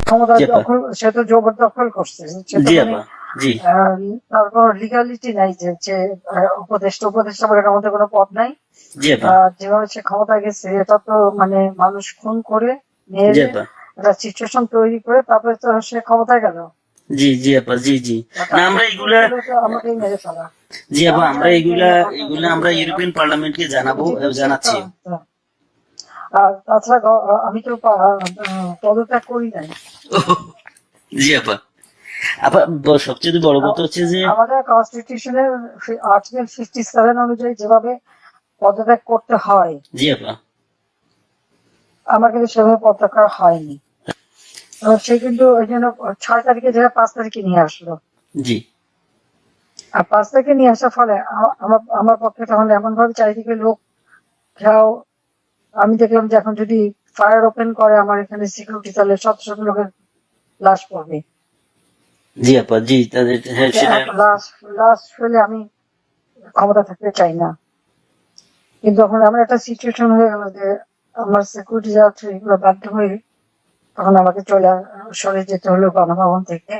ক্ষমতা জি আপা। দখল, সে তো জবরদখল করছে, সে তো জি মানে আপা। জি তার কোনো লিগালিটি নাই যে যে উপদেষ্টা উপদেষ্টা বলে আমাদের কোনো পদ নাই। জি আপা। যেভাবে সে ক্ষমতা গেছে এটা তো মানে মানুষ খুন করে জি মেরে আপা। একটা সিচুয়েশন তৈরি করে তারপরে তো সে ক্ষমতায় গেল। জি জি আপা। জি জি। না তাকে আমরা খুন এগুলা, করলে তো আমাকেই মেরে ফেলা। জি আপা আমি আমরা চাই যে এগুলা, আপনার আমরা ইউরোপিয়ান পার্লামেন্টকে জানাবো, জানাচ্ছি। আর তাছাড়া আমি তো পদত্যাগ করি নাই। জি আপা। আপা সবচেয়ে বড় কথা হচ্ছে যে, আমাদের কনস্টিটিউশনের আর্টিকেল 57 অনুযায়ী যেভাবে পদত্যাগ করতে হয় জি আপা। আমার কিন্তু সেভাবে পদত্যাগ করা হয়নি। সে কিন্তু ওই জন্য 6 তারিখে জায়গায় 5 তারিখে নিয়ে আসলো। জি আর 5 তারিখে নিয়ে আসার ফলে আমার আমার পক্ষে তখন এমন ভাবে চারিদিকে লোক ঘেরাও। আমি দেখলাম যে এখন যদি ফায়ার ওপেন করে আমার এখানে সিকিউরিটি, তাহলে শত শত লোকের লাশ পড়বে। জি আপা। জি তাদের, হ্যাঁ সেটা। লাশ লাশ ফেলে আমি ক্ষমতা থাকতে চাই না। কিন্তু যখন আমার একটা সিচুয়েশন হয়ে গেল যে আমার সিকিউরিটি যাচ্ছে, এগুলো বাধ্য হয়ে তখন আমাকে সরে যেতে হলো গণভবন থেকে।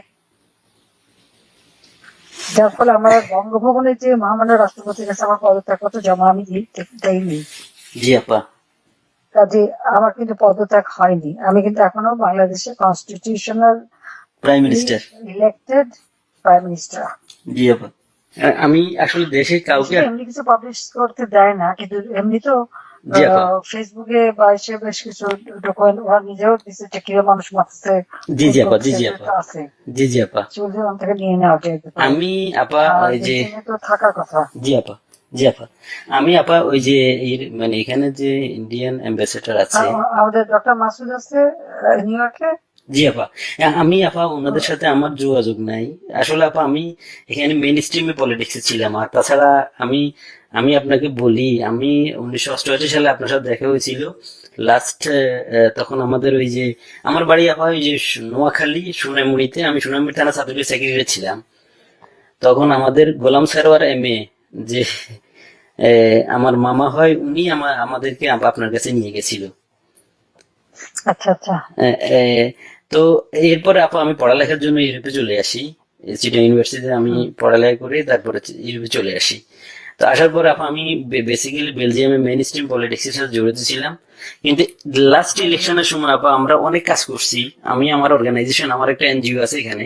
যার ফলে আমার বঙ্গভবনে যে মহামান্য রাষ্ট্রপতির কাছে আমার পদত্যাগপত্র জমা আমি দেইনি। জি আপা। কাজে আমার কিন্তু পদত্যাগ হয়নি। আমি কিন্তু এখনো বাংলাদেশের constitutional prime minister. Elected prime minister. জি আপা। আমি আসলে দেশে কাউকে, এমনি কিছু পাবলিশ করতে দেয় না, কিন্তু এমনি তো জি আপা। ফেসবুকে বা এসে বেশ কিছু ডকুমেন্ট ওরা নিজেও দিচ্ছে যে কিভাবে মানুষ মারছে, জি খুন জি আপা। জি করছে, জি আপা। এটা আছে। জি জি আপা। চলছে ওখান থেকে নিয়ে নেওয়া যেতে পারে। আমি আপা আর ওই যে, এখানে তো থাকার কথা। জি আপা। জি আপা। আমি আপা ওই যে মানে এখানে যে ইন্ডিয়ান অ্যাম্বাসেডার আছে। আমাদের ডক্টর মাসুদ আছে নিউ ইয়র্কে। জি আপা। আমি আপা ওনাদের সাথে আমার যোগাযোগ নাই। আসলে আপা আমি এখানে মেইন স্ট্রিমে পলিটিক্সে ছিলাম। আর তাছাড়া আমি আমি আপনাকে বলি, আমি 1988 সালে আপনার সাথে দেখা হয়েছিল লাস্ট। তখন আমাদের ওই যে, আমার বাড়ি আপা ওই যে নোয়াখালী সোনাইমুড়িতে, আমি সোনাইমুড়ি থানা ছাত্রলীগের সেক্রেটারি ছিলাম। তখন আমাদের গোলাম সারোয়ার এমএ, যে আমার মামা হয়, উনি আমাদেরকে আপনার কাছে নিয়ে গেছিল। আচ্ছা আচ্ছা। আহ, আহ, তো এরপরে আপা আমি পড়ালেখার জন্য ইউরোপে চলে আসি। চিটাগং ইউনিভার্সিটিতে আমি হুম। পড়ালেখা করে তারপরে ইউরোপে চলে আসি। তো আসার পর আপা আমি বেসিক্যালি বেলজিয়ামে মেইন স্ট্রিম পলিটিক্স এর সাথে জড়িত ছিলাম। কিন্তু লাস্ট ইলেকশনের সময় আপা আমরা অনেক কাজ করছি। আমি আমার অর্গানাইজেশন, আমার একটা এনজিও আছে এখানে,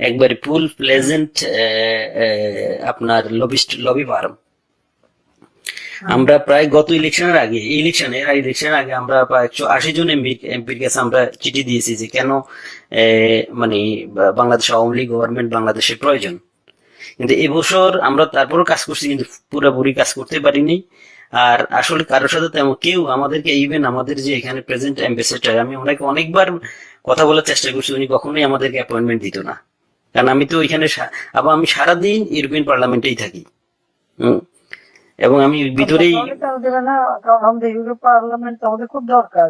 একবারে ফুল হুম। প্লেজেন্ট আপনার লবি ফার্ম। হুম। আমরা প্রায় গত ইলেকশনের আগে আমরা প্রায় 180 জন এমপির কাছে আমরা চিঠি দিয়েছি যে কেন মানে বাংলাদেশ আওয়ামী লীগ গভর্নমেন্ট বাংলাদেশের প্রয়োজন। কিন্তু এবছর আমরা তারপরও কাজ করছি, কিন্তু পুরোপুরি কাজ করতে পারিনি। আর আসলে কারোর সাথে তেমন কেউ আমাদেরকে, ইভেন আমাদের যে এখানে প্রেজেন্ট অ্যাম্বাসেডার, আমি ওনাকে অনেকবার কথা বলার চেষ্টা করছি, উনি কখনোই আমাদেরকে অ্যাপয়েন্টমেন্ট দিত না। কারণ আমি তো ওইখানে আবার আমি সারাদিন ইউরোপিয়ান পার্লামেন্টেই থাকি। হুম। এবং আমি ভিতরেই, তাহলে কেন দেবে না? কারণ আমাদের ইউরোপ পার্লামেন্ট আমাদের খুব দরকার।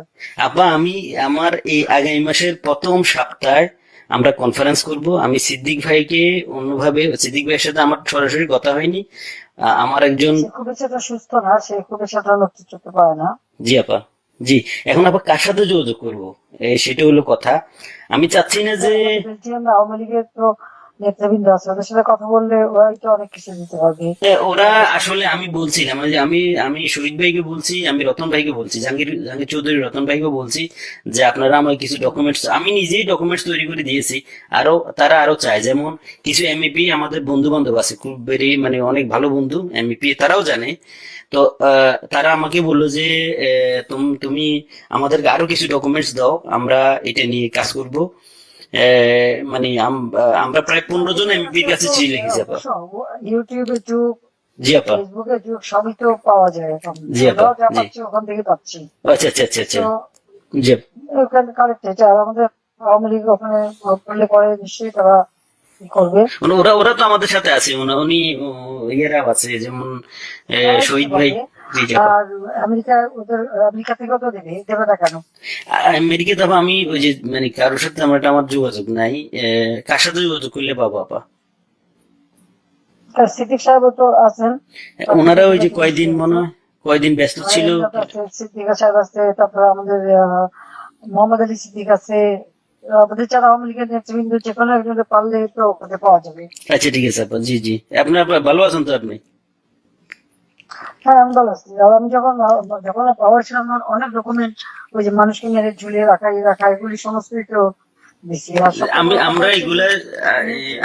আপা আমি আমার এই আগামী মাসের প্রথম সপ্তাহে আমরা কনফারেন্স করব। আমি সিদ্দিক ভাইকে, অন্যভাবে সিদ্দিক ভাইয়ের সাথে আমার সরাসরি কথা হয়নি। আমার একজন, সে খুব বেশি একটা সুস্থ না, সে খুব বেশি একটা নড়তে চড়তে পারে না। জি আপা। জি। এখন আবার কার সাথে যোগাযোগ করবো, সেটা হলো কথা। আমি চাচ্ছি না যে, আমাদের বেলজিয়াম আওয়ামী লীগের তো নেতৃবৃন্দ আছে, ওদের সাথে কথা বললে ওরাই তো অনেক কিছু দিতে পারবে। ওরা আসলে, আমি বলছিলাম যে আমি শহীদ ভাইকে বলছি, আমি রতন ভাইকে বলছি, জাহাঙ্গীর জাহাঙ্গীর চৌধুরী রতন ভাইকে বলছি যে আপনারা আমার কিছু ডকুমেন্টস, আমি নিজেই ডকুমেন্টস তৈরি করে দিয়েছি। আরো তারা আরো চায়, যেমন কিছু এমইপি আমাদের বন্ধু বান্ধব আছে, খুব বেরি মানে অনেক ভালো বন্ধু এমইপি, তারাও জানে। তো তারা আমাকে বললো যে তুমি আমাদেরকে আরো কিছু ডকুমেন্টস দাও, আমরা এটা নিয়ে কাজ করব। মানে আমরা প্রায় 15 জন এমপির কাছে চিঠি লিখেছি আপা। ইউটিউবের যুগ, জি আপা। ফেসবুকের যুগ, সবই তো পাওয়া যায় এখন। জি আপা। আমরাও যা জি। পাচ্ছি ওখান থেকে পাচ্ছি। আচ্ছা আচ্ছা আচ্ছা আচ্ছা। তো জি। ওখানে কালেক্ট হয়েছে, আর আমাদের আওয়ামী লীগ ওখানে করলে পরে নিশ্চয়ই তারা কি করবে। মানে ওরা ওরা তো আমাদের সাথে আছে, উনি ইয়েরাও আছে, যেমন তারাই দিতে শহীদ ভাই। পারবে। জি জি আপা। আর আমেরিকা থেকেও তো দেবে, দেবে না কেন? আমেরিকা তো আমি ওই যে মানে কারোর সাথে আমার যোগাযোগ নাই। কার সাথে যোগাযোগ করলে পাবো আপা? সিদ্দিক সাহেব তো আছেন, তার থেকে ওনারা ওই যে যোগাযোগ কয়দিন নিশ্চয়ই মনে আছে। হয় কয়দিন ব্যস্ত ছিল। সিদ্দিক সাহেব আছে, তারপরে আমাদের মোহাম্মদ আলী সিদ্দিক আছে, আমাদের যারা আওয়ামী লীগের নেতৃবৃন্দ যে কোনো একজনকে পারলে তো ওখানে পাওয়া যাবে। আচ্ছা ঠিক আছে আপা, জি জি। আপনার ভালো আছেন তো আপনি? হ্যাঁ, আমি ভালো আছি। আর আমি যখন পাওয়ার ছিলাম আমার অনেক ডকুমেন্ট ওই যে মানুষকে মেরে ঝুলিয়ে রাখা রাখা এগুলি সমস্তই তো দিচ্ছি। আর সবচেয়ে বড় কথা আমরা হচ্ছে যে এগুলা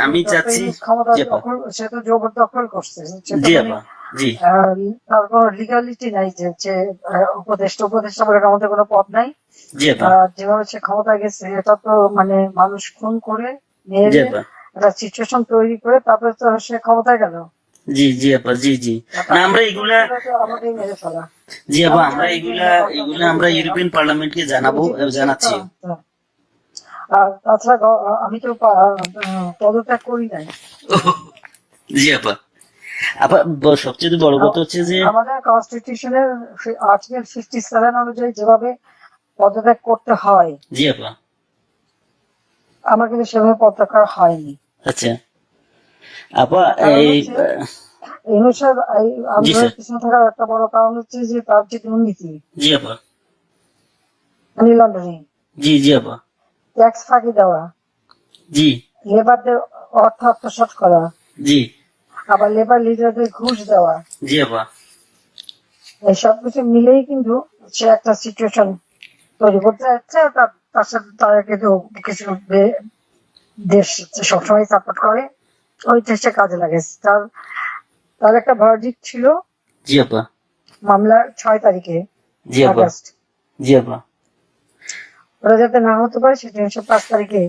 আমি ডক্টর চাচ্ছি। ইউনূস ক্ষমতা জি আপা। দখল, সে তো জবরদখল করছে। সে তো জি মানে আপা। জি তার কোনো লিগালিটি নাই যে উপদেষ্টা উপদেষ্টা বলে আমাদের কোনো পদ নাই। জি আপা। যেভাবে সে ক্ষমতায় গেছে এটা তো মানে মানুষ খুন করে জি মেরে আপা। একটা সিচুয়েশন তৈরি করে তারপরে তো সে ক্ষমতায় গেল। জি জি আপা। জি জি। না তার আমরা শেষ এগুলা, পর্যন্ত তো আমাকেই মেরে ফেলা। জি আপা, আমি আমরা জানি যে এগুলা ব্যাপারটা এগুলা আমরা বুঝে ইউরোপিয়ান পার্লামেন্টকে জানাবো, উচিত হচ্ছে জানাচ্ছি। আর তাছাড়া আমি তো পদত্যাগ করি নাই। জি আপা। আপা সবচেয়ে বড় কথা হচ্ছে যে, আমাদের কনস্টিটিউশনের আর্টিকেল 57 অনুযায়ী যেভাবে পদত্যাগ করতে হয় জি আপা। আমার কিন্তু সেভাবে পদত্যাগ করা হয়নি। আচ্ছা আপা, কারণ এই হচ্ছে এই অনুসারে জি আন্দোলনের স্যার। পিছনে থাকার একটা বড় কারণ হচ্ছে যে তার যে দুর্নীতি, জি আপা। মানি লন্ডারিং, জি জি আপা। ট্যাক্স ফাঁকি দেওয়া, জি লেবারদের অর্থ আত্মসাৎ করা, জি আবার লেবার লিডারদের ঘুষ দেওয়া, জি আপা। এই সব কিছু মিলেই কিন্তু সে একটা সিচুয়েশন তৈরি করতে যাচ্ছে। তার সাথে তারা কিন্তু কিছু দেশ সবসময় সাপোর্ট করে, ওই দেশে কাজে লাগে। তার তার একটা ভার্ডিক্ট ছিল জি আপা। মামলার 6 তারিখে জি আপা। আগস্ট, জি আপা। ওরা যাতে না হতে পারে সেটা 5 তারিখে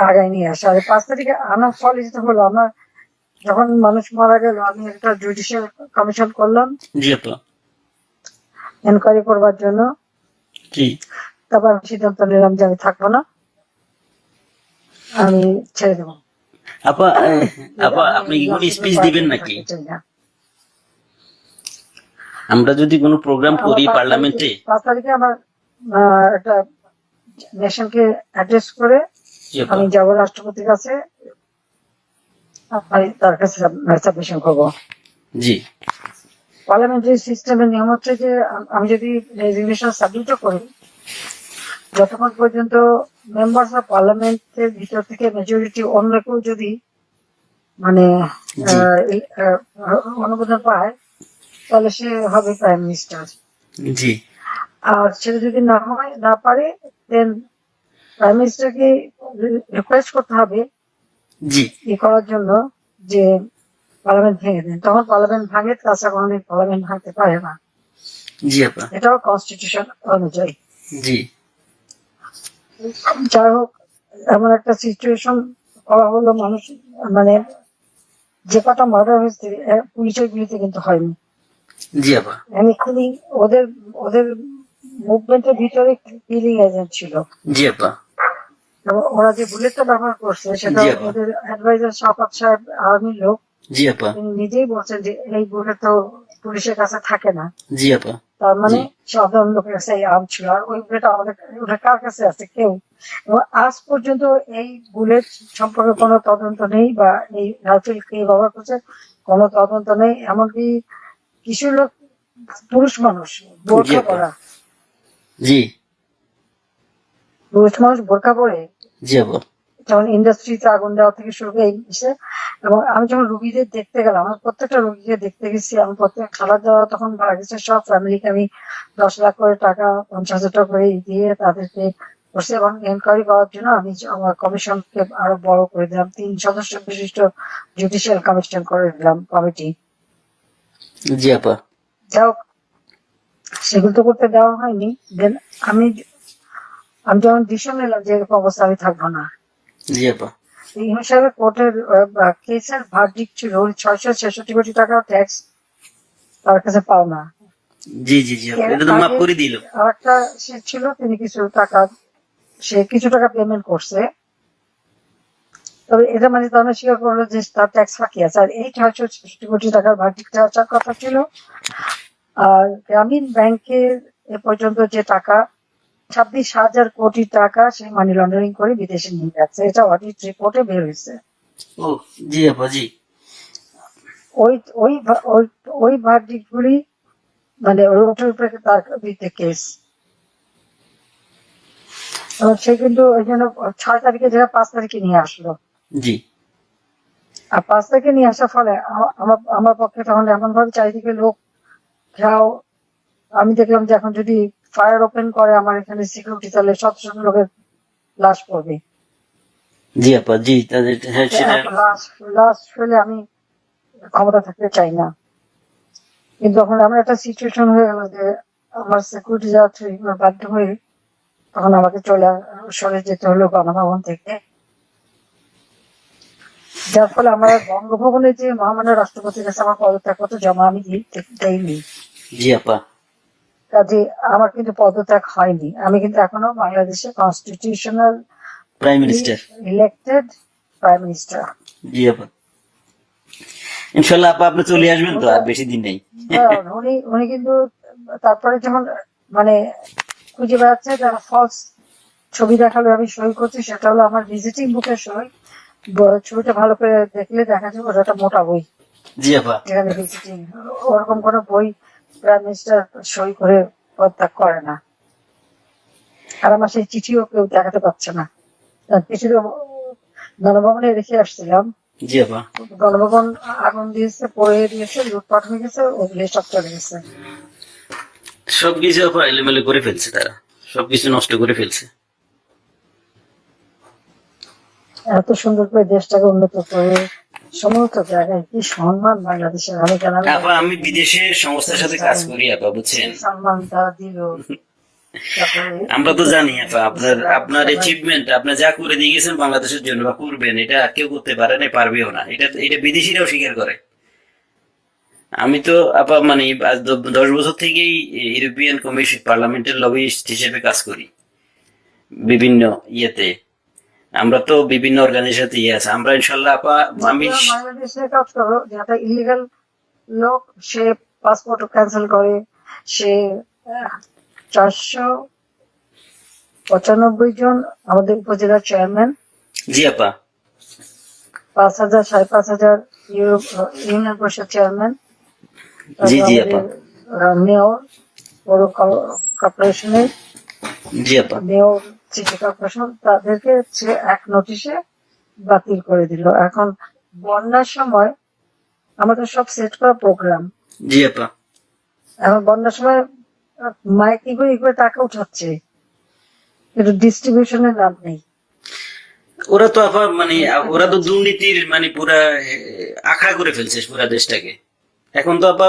আগায় নিয়ে আসে। আর 5 তারিখে আনার ফলে যেটা হলো, আমার যখন মানুষ মারা গেল আমি একটা জুডিশিয়াল কমিশন করলাম জি আপা। এনকোয়ারি করবার জন্য। জি তারপর আমি সিদ্ধান্ত নিলাম যে আমি থাকবো না, আমি ছেড়ে দেবো। আপা, আপা আমি আপনি কি কোনো রাজনীতি স্পিচ দিবেন পার্টিতে নাকি? থাকতে চাই না। আমরা যদি কোনো প্রোগ্রাম আমার করি 5 তারিখে পার্লামেন্টে। 5 তারিখে আমার একটা নেশনকে অ্যাড্রেস করে জি আপা। আমি যাবো রাষ্ট্রপতির কাছে, আমি তার কাছে সাবমিশন করবো। জি পার্লামেন্টারি সিস্টেমের নিয়ম হচ্ছে যে আমি যদি রেজিগনেশন সাবমিটও করি, যতক্ষণ পর্যন্ত মেম্বার্স অফ পার্লামেন্টের ভিতর থেকে মেজরিটি অন্য কেউ যদি মানে জি অনুমোদন পায় তাহলে সে হবে প্রাইম মিনিস্টার। জি আর সেটা যদি না হয়, না পারে, দেন প্রাইম মিনিস্টারকে রিকোয়েস্ট করতে হবে জি করার জন্য যে পার্লামেন্ট ভেঙে দেন। তখন পার্লামেন্ট ভাঙে, তাছাড়া কোনোদিন পার্লামেন্ট ভাঙতে পারে না। জি আপা। এটাও কনস্টিটিউশন অনুযায়ী। জি যাই হোক, এমন একটা সিচুয়েশন করা হলো, মানুষ মানে যে কটা মার্ডার হয়েছে পুলিশের বিরুদ্ধে কিন্তু হয়নি। জি আপা। এখনই ওদের ওদের মুভমেন্টের ভিতরে কিলিং এজেন্ট ছিল। জি আপা। এবং ওরা যে বুলেটটা ব্যবহার করছে সেটা জি আপা। ওদের অ্যাডভাইজার শাফাত সাহেব আর্মির লোক, জি আপা। তিনি নিজেই বলছেন যে এই বুলেট তো পুলিশের কাছে থাকে না। জি আপা। তার মানে জি সাধারণ লোকের কাছে এই আর্ম ছিল। আর ওই বুলেট আমাদের, ওটা কার কাছে আছে? কেউ। এবং আজ পর্যন্ত এই বুলেট সম্পর্কে কোনো তদন্ত নেই, বা এই রাইফেল কে ব্যবহার করছে কোনো তদন্ত নেই। এমনকি কিছু লোক, পুরুষ মানুষ জি বোরখা আপা। পরা, জি পুরুষ মানুষ বোরখা পরে জি আপা। যেমন ইন্ডাস্ট্রিতে আগুন দেওয়া থেকে শুরু করে এই বিষয়ে। এবং আমি যখন রুগীদের দেখতে গেলাম, আমি প্রত্যেকটা রুগীকে দেখতে গেছি, আমি প্রত্যেক খাবার দাবার তখন মারা গেছে সব ফ্যামিলিকে আমি 10 লাখ করে টাকা, 50,000 টাকা করে দিয়ে তাদেরকে করছি। এবং এনকোয়ারি করার জন্য আমি আমার কমিশনকে আরো বড় করে দিলাম, 3 সদস্য বিশিষ্ট জুডিশিয়াল কমিশন করে দিলাম কমিটি। জি আপা। যাই হোক, সেগুলো তো করতে দেওয়া হয়নি। দেন আমি আমি যখন ডিসিশন নিলাম যে এরকম অবস্থা আমি থাকবো না, জি আপা। এই হিসাবে কোর্টের কেসের ভার্ডিক্ট ছিল 666 কোটি টাকা ট্যাক্স তার কাছে পাওনা। জি জি জি আপা, এর এটা তো মাফ আগে করে দিল। আরেকটা সে ছিল, তিনি কিছু টাকা পেমেন্ট করছে। তবে এটা মানে তার স্বীকার করলো যে তার ট্যাক্স ফাঁকি আছে। আর এই 666 কোটি টাকার ভার্ডিক্ট আসার কথা ছিল। আর গ্রামীণ ব্যাংকের এ পর্যন্ত যে টাকা 26,000 কোটি টাকা সে মানি লন্ডারিং করে বিদেশে নিয়ে যাচ্ছে, এটা অডিট রিপোর্টে বের হয়েছে। ও জি আপা। জি ওই ওই ওই ওই ভার্ডিক্ট গুলি মানে ওটার উপরে তার বিরুদ্ধে কেস। এবং সে কিন্তু ওই জন্য 6 তারিখে যেটা 5 তারিখে নিয়ে আসলো। জি আর 5 তারিখে নিয়ে আসার ফলে আমার আমার পক্ষে তখন এমন ভাবে চারিদিকে লোক ঘেরাও। আমি দেখলাম যে এখন যদি ফায়ার ওপেন করে আমার এখানে সিকিউরিটি, তাহলে 17 লোকের লাশ পড়বে। জি আপা, জি তাদের হ্যাঁ সেটা লাশ ফেলে আমি ক্ষমতা থাকতে চাই না। কিন্তু যখন আমার একটা সিচুয়েশন হয়ে গেল যে আমার সিকিউরিটি যাচ্ছে বাধ্য হয়ে, তখন আমাকে সরে যেতে হলো গণভবন থেকে। যার ফলে আমার বঙ্গভবনে যে মহামান্য রাষ্ট্রপতির কাছে আমার পদত্যাগপত্র জমা আমি দেইনি। জি আপা, কাজে আমার কিন্তু পদত্যাগ হয়নি। আমি কিন্তু এখনো বাংলাদেশের constitutional prime minister. Elected prime minister. জি আপা, ইনশাল্লাহ আপা আপনি চলে আসবেন তো, আর বেশি দিন নেই। উনি উনি কিন্তু তারপরে যখন মানে খুঁজে বেড়াচ্ছে যারা ফলস ছবি দেখালো আমি সই করছি, সেটা হলো আমার ভিজিটিং বুকের সই। ছবিটা ভালো করে দেখলে দেখা যাবে ওটা একটা মোটা বই, জি আপা, যেখানে ভিজিটিং ওরকম কোনো বই প্রাইম মিনিস্টার সই করে পদত্যাগ করে না। আর আমার সেই চিঠিও কেউ দেখাতে পারছে না। চিঠিও গণভবনে রেখে আসছিলাম। জি আপা, গণভবন আগুন দিয়েছে, পড়ে দিয়েছে, লুটপাট হয়ে গেছে, ওগুলি সব চলে গেছে। সবকিছু আপা এলোমেলো করে ফেলছে, তারা সবকিছু নষ্ট করে ফেলছে। এত সুন্দর করে দেশটাকে উন্নত করে সমস্ত জায়গায় কি সম্মান বাংলাদেশের, আমি জানাই আপা আমি বিদেশের সংস্থার সাথে কাজ করি আপা, বুঝছেন। সম্মান তারা দিল। আমরা তো জানি আপা আপনার আপনার অ্যাচিভমেন্ট, আপনি যা করে দিয়ে গেছেন বাংলাদেশের জন্য বা করবেন, এটা আর কেউ করতে পারে না, পারবেও না। এটা এটা বিদেশিরাও স্বীকার করে। আমি তো আপা মানে আজ 10 বছর থেকেই ইউরোপিয়ান কমিশন পার্লামেন্টের লবিস্ট হিসেবে কাজ করি বিভিন্ন ইয়েতে। আমরা তো বিভিন্ন অর্গানাইজেশন ইয়ে আছে, আমরা ইনশাল্লাহ আপা আমি বাংলাদেশে কাজ করো, যাতে ইলিগাল লোক সে পাসপোর্ট ক্যান্সেল করে, সে 495 জন আমাদের উপজেলার চেয়ারম্যান, জি আপা, 5,000 5,500 ইউনিয়ন পরিষদ চেয়ারম্যান, জি জি আপা, মেয়র পৌর কর্পোরেশনের জি আপা, মেয়র, সিটি কর্পোরেশন, তাদেরকে সে এক নোটিশে বাতিল করে দিল। এখন বন্যার সময় আমাদের সব সেট করা প্রোগ্রাম, জি আপা, এখন বন্যার সময় মাইকিং করে টাকা উঠাচ্ছে, কিন্তু ডিস্ট্রিবিউশনের নাম নেই। ওরা তো আপা মানে ওরা তো দুর্নীতির মানে পুরা আখড়া করে ফেলছে পুরা দেশটাকে। এখন তো আপা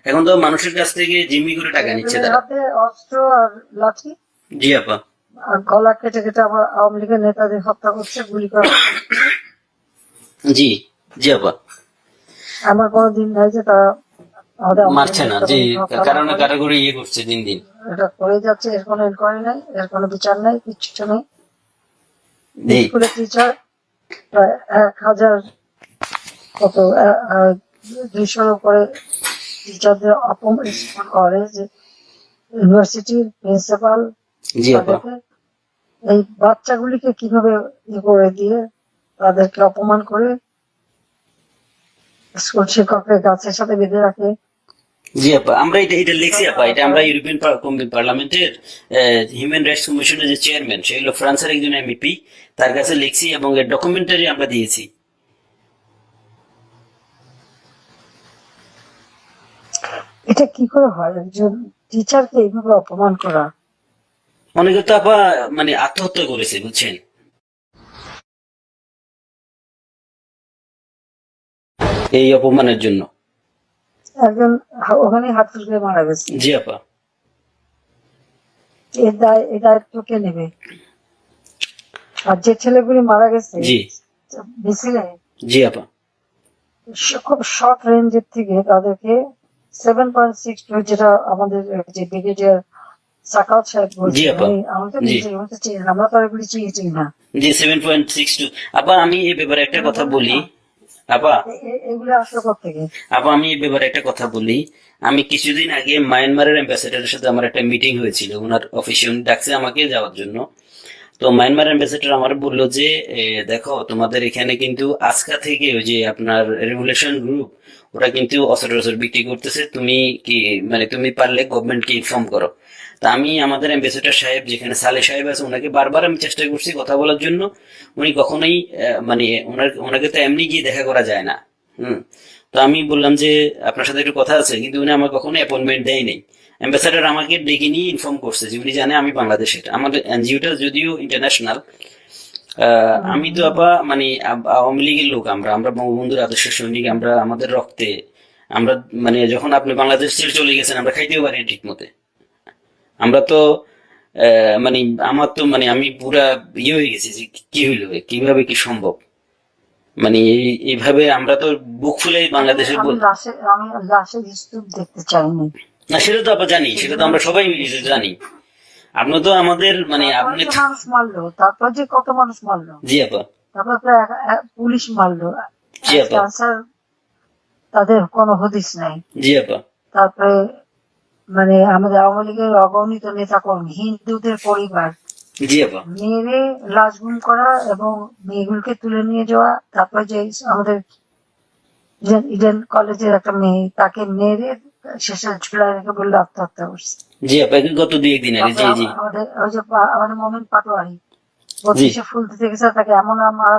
এখন তো মানুষের কাছ থেকে জিম্মি করে টাকা নিচ্ছে তারা। হাতে অস্ত্র আর লাঠি, জি আপা, আর গলা কেটে কেটে আমার আওয়ামী লীগের নেতাদের হত্যা করছে, গুলি করা হচ্ছে। জি জি আপা, আমার কোনো দিন নাই যে তারা আমাদের মারছে না, জি হত্যা না কারণ করে। কারো করে ইয়ে করছে দিন দিন। এটা করে যাচ্ছে, এর কোনো ইনকোয়ারি নাই, এর কোনো বিচার নাই, কিচ্ছু নেই। জি স্কুলের টিচার প্রায় 1,000 কত 200-র উপরে টিচারদের অপমান করে, যে ইউনিভার্সিটির প্রিন্সিপাল জি আপা, তাদেরকে এই বাচ্চাগুলিকে কিভাবে করে দিয়ে তাদেরকে অপমান করে স্কুল শিক্ষকের গাছের সাথে বেঁধে রাখে। জি আপা, আমরা এটা এটা লিখছি আপা, এটা আমরা ইউরোপিয়ান পার্লামেন্টের হিউম্যান রাইটস কমিশনের যে চেয়ারম্যান, সে হলো ফ্রান্সের একজন এমপি, তার কাছে লিখছি এবং এর ডকুমেন্টারি আমরা দিয়েছি। এটা কি করে হয় একজন টিচারকে এইভাবে অপমান করা? অনেকে তো আপা মানে আত্মহত্যা করেছে, বুঝছেন। এই অপমানের জন্য। একজন ওখানে হাত করে মারা গেছে, জি আপা, এর দায়িত্ব কে নেবে? আর যে ছেলেগুলি মারা গেছে জি মিছিলে, জি আপা, খুব শর্ট রেঞ্জের থেকে তাদেরকে 7.62, যেটা আমাদের যে ব্রিগেডিয়ার সাকাত সাহেব জি বলছে, আপা, আমি তো জি নিজে চিনি না, আমরা তো এগুলি চিনি না। জি 7.62। আপা আমি এই ব্যাপারে একটা কথা বলি আপা, এগুলো আসলো কোথেকে? আপা আমি এই ব্যাপারে একটা কথা বলি। আমি কিছুদিন আগে মায়ানমারের অ্যাম্বাসেডারের সাথে আমার একটা মিটিং হয়েছিল, ওনার অফিসে উনি ডাকছে আমাকে যাওয়ার জন্য। তো মায়ানমার অ্যাম্বাসেডর আমার বললো যে দেখো তোমাদের এখানে কিন্তু আজকা থেকে ওই যে আপনার রেগুলেশন গ্রুপ, ওরা কিন্তু অস্ত্র টস্ত্র বিক্রি করতেছে, তুমি কি মানে তুমি পারলে গভর্নমেন্টকে ইনফর্ম করো। তো তা আমি আমাদের অ্যাম্বাসেডর সাহেব যেখানে সালে সাহেব আছে ওনাকে বারবার আমি চেষ্টা করছি কথা বলার জন্য, উনি কখনোই মানে ওনাকে তো এমনি গিয়ে দেখা করা যায় না। হুম। তো আমি বললাম যে আপনার সাথে একটু কথা আছে, কিন্তু উনি আমার কখনো অ্যাপয়েন্টমেন্ট দেয় নাই। অ্যাম্বাসেডর আমাকে ডেকে নিয়ে ইনফর্ম করছে যে উনি জানে আমি বাংলাদেশের, আমাদের এনজিওটা যদিও ইন্টারন্যাশনাল। আমি তো আপা মানে আওয়ামী লীগের লোক, আমরা আমরা বঙ্গবন্ধুর আদর্শের সৈনিক, আমরা আমাদের রক্তে আমরা মানে যখন আপনি বাংলাদেশ ছেড়ে চলে গেছেন আমরা খাইতেও পারি ঠিক মতে। আমরা তো মানে আমার তো মানে আমি পুরা ইয়ে হয়ে গেছি যে কি হইলো, কিভাবে কি সম্ভব, মানে এইভাবে আমরা তো বুক ফুলে বাংলাদেশের আমি লাশের স্তূপ দেখতে চাইনি। না সেটা তো আপা জানি, সেটা তো আমরা সবাই জানি। আপনি তো আমাদের মানে আপনি মানুষ মারলো, তারপর যে কত মানুষ মারলো, জি আপা, তারপর পুলিশ মারলো, জি আপা, ক্যান্সার, তাদের কোনো হদিস নাই। জি আপা, তারপরে মানে আমাদের আওয়ামী লীগের অগণিত নেতা কর্মী, হিন্দুদের পরিবার জি আপা, মেরে লাশ গুম করা এবং মেয়েগুলোকে তুলে নিয়ে যাওয়া। তারপর যে আমাদের ইডেন কলেজের একটা মেয়ে, তাকে মেরে শেষে ঝুলায় রেখে বললো আত্মহত্যা করছে। জি আপা, গত দুই একদিন আগে, জি জি আমাদের ওই যে আমাদের মোমিন পাটোয়ারি জি, বত্রিশে ফুল দিতে গেছে, তাকে এমন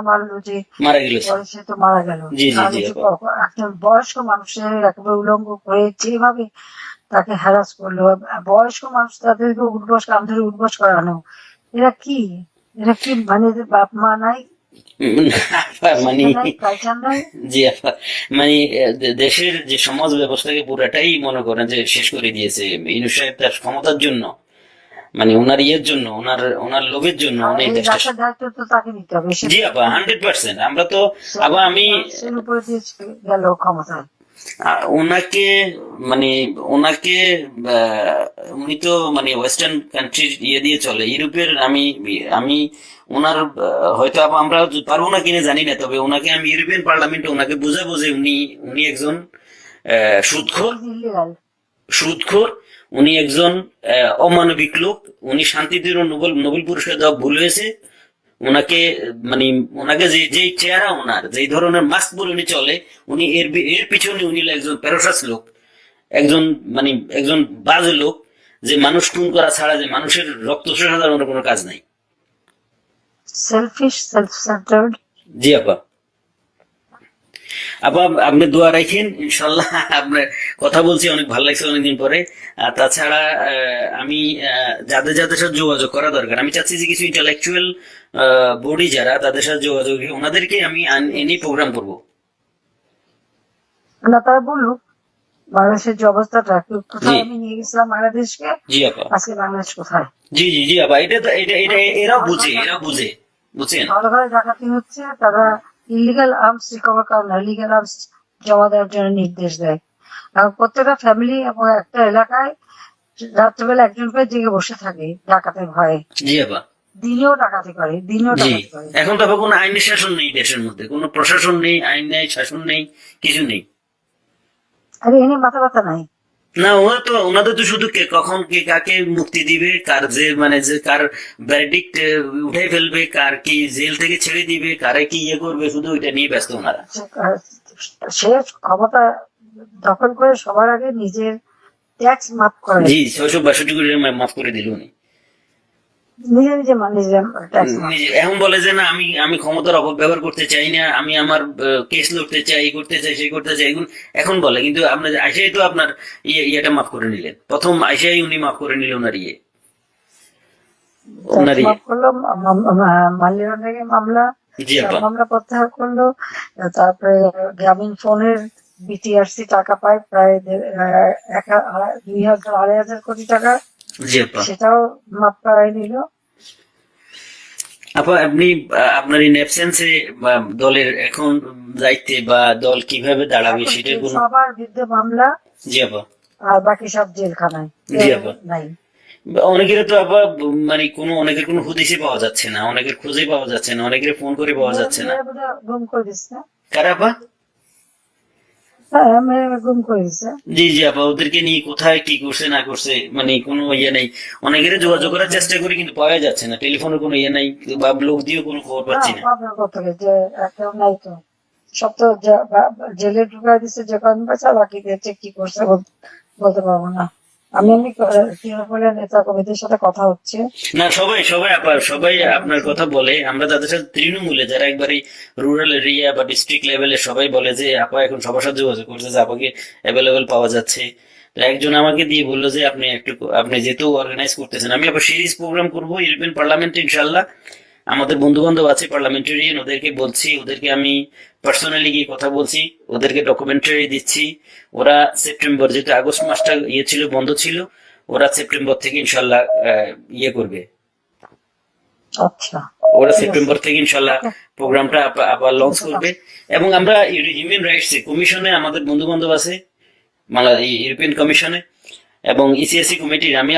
মারলো যে মারা গেল। পরে সে তো মারা গেল। জি জি আর জি এই যে আপা, একজন বয়স্ক মানুষের একেবারে উলঙ্গ করে যেভাবে তাকে হ্যারাস করলো, বয়স্ক মানুষ তাদেরকে উঠবস, কাম ধরে উঠবস করানো, এরা কি এরা কি মানে এদের বাপ মা নাই, আপা, মানে শিক্ষা নাই, কালচার নাই। জি আপা, মানে দেশের যে সমাজ ব্যবস্থাকে পুরাটাই মনে করেন যে শেষ করে দিয়েছে ইউনূস সাহেব তার ক্ষমতার জন্য, মানে ওনার ইয়ের জন্য, ওনার ওনার লোভের জন্য আর উনি এই দেশটা। রাখার দায়িত্ব তো তাকে নিতে হবে। সে জি আপা, 100%। আমরা তো আবার আমি মানুষের উপরে দিয়ে গেল ক্ষমতায়। ওনাকে মানে ওনাকে উনি তো মানে ওয়েস্টার্ন কান্ট্রির ইয়ে দিয়ে চলে, ইউরোপের। আমি আমি ওনার হয়তো আমরা পারবো না কিনা জানি না, তবে ওনাকে আমি ইউরোপিয়ান পার্লামেন্টে ওনাকে বোঝাবো যে উনি উনি একজন সুদখোর, ইলিগাল। সুদখোর, উনি একজন অমানবিক লোক, উনি শান্তিতে নোবেল নোবেল পুরস্কার দেওয়া ভুল হয়েছে। ওনাকে মানে ওনাকে যে যে চেহারা, ওনার যে ধরনের মাস্ক পরে উনি চলে, উনি এর পিছনে উনি একজন প্যারোসাস লোক, একজন মানে একজন বাজে লোক, যে মানুষ খুন করা ছাড়া, যে মানুষের রক্ত শোষণ ছাড়া ওনার কোনো কাজ নাই। Shellfish, self centred. জি আপা, আপা আপনি দোয়া রাখেন ইনশাল্লাহ। আপনার কথা বলছি অনেক ভালো লাগছে অনেকদিন পরে। আর তাছাড়া আমি যাদের যাদের সাথে যোগাযোগ করা দরকার, আমি চাচ্ছি যে কিছু ইন্টালেকচুয়াল বডি যারা, তাদের সাথে যোগাযোগ রেখে ওনাদেরকে আমি এনে প্রোগ্রাম করব। না, তারা বলুক বাংলাদেশের যে অবস্থাটা, কোথায় জি আমি নিয়ে গেছিলাম বাংলাদেশকে, জি আপা, আজকে বাংলাদেশ কোথায়। জি জি জি আপা, এটা তো এটা এরাও বুঝে, এরা বুঝে, বুঝছেন। ঘরে ঘরে ডাকাতি হচ্ছে, তারা ইলিগাল আর্মস রিকভার করে না, লিগাল আর্মস জমা দেওয়ার জন্য নির্দেশ দেয়। এবং প্রত্যেকটা ফ্যামিলি এবং একটা এলাকায় রাত্রেবেলা একজন করে জেগে বসে থাকে ডাকাতের ভয়ে। জি আপা, দিনেও ডাকাতি করে, দিনেও জি। ডাকাতি করে। এখন তো আবার কোনো আইনের শাসন নেই দেশের মধ্যে, কোনো প্রশাসন নেই, আইন নেই, শাসন নেই, কিছু নেই। আর এ নিয়ে মাথা ব্যথা নাই। না, ওনাদের তো শুধু কে কখন কে কাকে মুক্তি দিবে, কার যে মানে যে কার ভ্যারডিক্ট উঠাই ফেলবে, কার কি জেল থেকে ছেড়ে দিবে, কারে কি ইয়ে করবে, শুধু ওইটা নিয়ে ব্যস্ত ওনারা। সে ক্ষমতা দখল করে সবার আগে নিজের ট্যাক্স মাফ করে, জি, 662 কোটি টাকা মাফ করে দিল উনি। নিজে নিজে নিজের ট্যাক্স মাফ। এখন বলে যে না, আমি আমি ক্ষমতার অপব্যবহার করতে চাই না, আমি আমার কেস লড়তে চাই, এই করতে চাই, সেই করতে চাই, এখন বলে। কিন্তু আপনার আইসাই তো আপনার ইয়েটা মাফ করে নিলেন, প্রথম আইসাই উনি মাফ করে নিলেন ওনার ইয়ে, ওনার ইয়ে। মাফ করলো, মাল্যবান থেকে মামলা, জি সব আপা, মামলা প্রত্যাহার করলো। তারপরে গ্রামীণ ফোনের বিটিআরসি টাকা পায় প্রায় 2,000-2,500 কোটি টাকা, জি আপা। সেটাও মাফ করাই নিল। আপা আপনি আপনার ইন অ্যাবসেন্সে বা দলের এখন দায়িত্বে বা দল কিভাবে দাঁড়াবে এখন সেটার কোনো। সবার বিরুদ্ধে মামলা, জি আপা, আর বাকি সব জেলখানায়, জি কেউ আপা। নাই। অনেকের তো আবার মানে কোনো অনেকের কোনো হদিসই পাওয়া যাচ্ছে না, অনেকের খুঁজে পাওয়া যাচ্ছে না, অনেকের ফোন করে পাওয়া যাচ্ছে না। মেয়েরা বোধহয় গুম করে দিচ্ছে। কারা আপা? হ্যাঁ, মেয়েরা গুম করে দিচ্ছে। জি জি আপা, ওদেরকে নিয়ে কোথায় কি করছে না করছে মানে কোনো ইয়ে নেই। অনেকের যোগাযোগ করার চেষ্টা করি কিন্তু পাওয়া যাচ্ছে না, টেলিফোনে কোনো ইয়ে নাই, বা লোক দিয়েও কোনো খবর পাচ্ছি না। পাবনা কোথেকে যে কেউ নাই তো, সব তো জেলে ঢুকাই দিচ্ছে যে কদিন বাঁচা, বাকি দিয়েছে কি করছে বলতে পারবো না। আমি তৃণমূলের নেতা কর্মীদের সাথে কথা হচ্ছে। না, সবাই সবাই সবাই আপনার কথা বলে। আমরা তাদের সাথে তৃণমূলে যারা একবারে রুরাল এরিয়া বা ডিস্ট্রিক্ট লেভেলে সবাই বলে যে আপা এখন সবার সাথে যোগাযোগ করছে যে আপাকে অ্যাভেলেবেল পাওয়া যাচ্ছে। তো একজন আমাকে দিয়ে বললো যে আপনি যেহেতু অর্গানাইজ করতেছেন, আমি আবার সিরিজ প্রোগ্রাম করবো ইউরোপিয়ান পার্লামেন্টে ইনশাল্লাহ। আমাদের বন্ধু বান্ধব আছে পার্লামেন্টারিয়ান, ওদেরকে বলছি, ওদেরকে আমি পার্সোনালি গিয়ে কথা বলছি, ওদেরকে ডকুমেন্টারি দিচ্ছি। ওরা সেপ্টেম্বর, যেহেতু আগস্ট মাসটা ছিল, বন্ধ ছিল, ওরা সেপ্টেম্বর থেকে ইনশাল্লাহ ইয়ে করবে। আচ্ছা, ওরা ঠিক আছে। সেপ্টেম্বর থেকে ইনশাল্লাহ প্রোগ্রামটা আবার লঞ্চ করবে। এবং আমরা হিউম্যান রাইটস কমিশনে আমাদের বন্ধু বান্ধব আছে, ইউরোপিয়ান কমিশনে এবং ইসিএসসি কমিটির আমি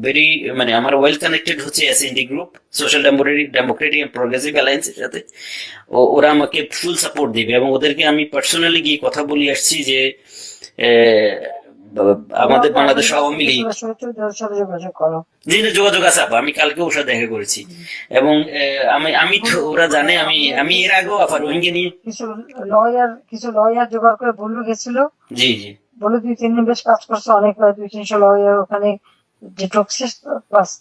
ভেরি মানে আমার ওয়েল কানেক্টেড হচ্ছে SND group, social democratic and progressive অ্যালায়েন্সের সাথে। ওরা আমাকে ফুল সাপোর্ট দিবে এবং ওদেরকে আমি পার্সোনালি গিয়ে কথা বলে আসছি যে আমাদের বাংলাদেশ আওয়ামী লীগ, ওদের সাথে যোগাযোগ করো। জি না, যোগাযোগ আছে আপা, আমি কালকে ওর সাথে দেখা করেছি। এবং আমি তো ওরা জানে আমি এর আগেও আবার রোহিঙ্গা নিয়ে কিছু লয়ার জোগাড় করে বললো গেছিল, জি জি বলে 2-3 দিন বেশ কাজ করছে, অনেক 200-300 লয়ার ওখানে যে ঢুকছে,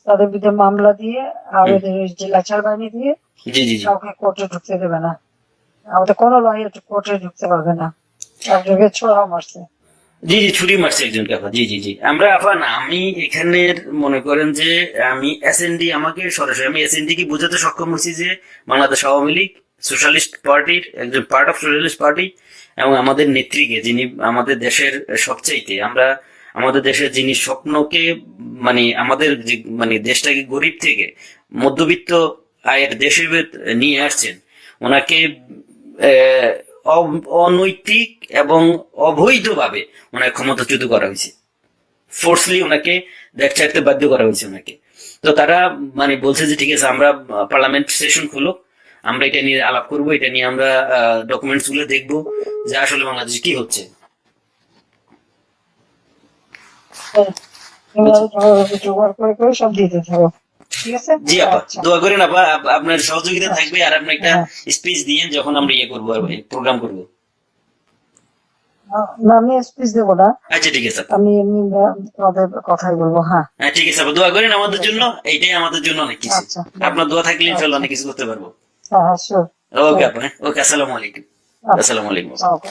তাদের বিরুদ্ধে মামলা দিয়ে আর ওদের জেলা ছাড় বাহিনী দিয়ে জি জি জি কাউকে কোর্টে ঢুকতে দেবে না। আমাদের কোনো লয়ার কোর্টে ঢুকতে পারবে না, একজনকে ছোড়াও মারছে। জি জি ছুরি মারছে একজনকে আপা। জি জি জি আমরা আপা না, আমি এখানের মনে করেন যে আমি এসএনডি, আমাকে সরাসরি আমি এসএনডি কে বোঝাতে সক্ষম হয়েছি যে বাংলাদেশ আওয়ামী লীগ সোশ্যালিস্ট পার্টির একজন পার্ট অফ সোশ্যালিস্ট পার্টি, এবং আমাদের নেত্রীকে, যিনি আমাদের দেশের সবচাইতে আমাদের দেশের যিনি স্বপ্নকে মানে আমাদের মানে দেশটাকে গরিব থেকে মধ্যবিত্ত আয়ের দেশে নিয়ে আসছেন, ওনাকে অনৈতিক এবং অবৈধভাবে ওনাকে ক্ষমতাচ্যুত করা হয়েছে। ফোর্সলি ওনাকে দেশ ছাড়তে বাধ্য করা হয়েছে ওনাকে। তো তারা মানে বলছে যে ঠিক আছে, আমরা পার্লামেন্ট সেশন খুলো, আমরা এটা নিয়ে আলাপ করবো, এটা নিয়ে আমরা ডকুমেন্টস গুলো দেখবো যে আসলে বাংলাদেশে কি হচ্ছে। তুমি জোগাড় করে সব দিতে থাকো, ঠিক আছে? জি আপা, আচ্ছা, দোয়া করেন আপা, আপনার সহযোগিতা থাকবে। আর আপনি একটা হ্যাঁ। স্পিচ দিয়ে যখন আমরা ইয়ে করবো আর প্রোগ্রাম করবো। না, আমি স্পিচ দেবো না, আচ্ছা ঠিক আছে আপা। আমি এমনি তোমাদের কথাই বলবো। হ্যাঁ, হ্যাঁ ঠিক আছে আপা, দোয়া করেন আমাদের জন্য, এইটাই আমাদের জন্য অনেক কিছু। আচ্ছা, আপনার দোয়া থাকলে ইনশাল্লাহ আচ্ছা। অনেক কিছু করতে পারবো। হ্যাঁ, শিওর। ওকে আপা, ওকে, আসসালামু আলাইকুম। আসসালামু আলাইকুম। ওকে।